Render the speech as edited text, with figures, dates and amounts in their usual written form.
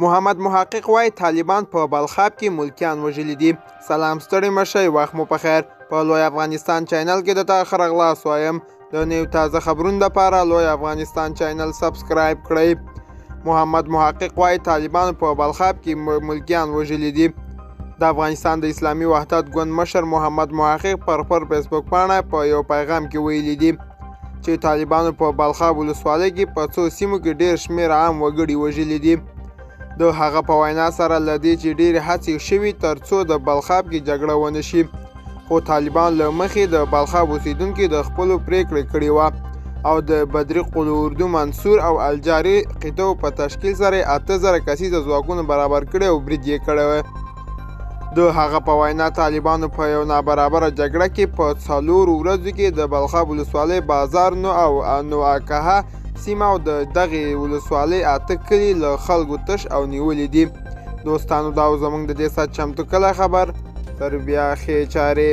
محمد محقق وایي طالبان په بلخاب کې ملکیان وژلي دي. سلام ستړي مه شئ، وخت مو په خیر. په لوی افغانستان چینل کې د تا ښه راغلاست وایم. د نویو تازه خبرونو لپاره لوی افغانستان چینل سبسکرایب کړئ. محمد محقق وایي طالبانو په بلخاب کې ملکیان وژلي دي. د افغانستان د اسلامي وحدت ګوند مشر محمد محقق پر خپل فیسبوک پاڼه په یو پیغام کې ویلي دي چې طالبانو په بلخاب ولسوالۍ کې په څو سیمو کې ډېر شمېر عام وګړي وژلي دي. د هغه په وینا سره له دې چې ډېرې هڅې شوي تر څو د بلخاب کې جګړه ونه شي، خو طالبان له مخې د بلخاب اوسېدونکي د خپلو پرېکړې کړې وه او د بدري قلو اردو منصور او الجاري قطعو په تشکیل سره 8000 کسیزه ځواکونه برابر کړي او برید یې کړی و. د هغه په وینا طالبانو په یو نابرابره جګړه کې په 4 ورځو کې د بلخاب ولسوالۍ بازار نوعکهه سیمه او د دغې ولسوالۍ 8 کلي له خلکو تش او نیولي دي. دوستانو دا زموږ د دې ساعت چمتو کلی خبر. تر بیا ښې چارې.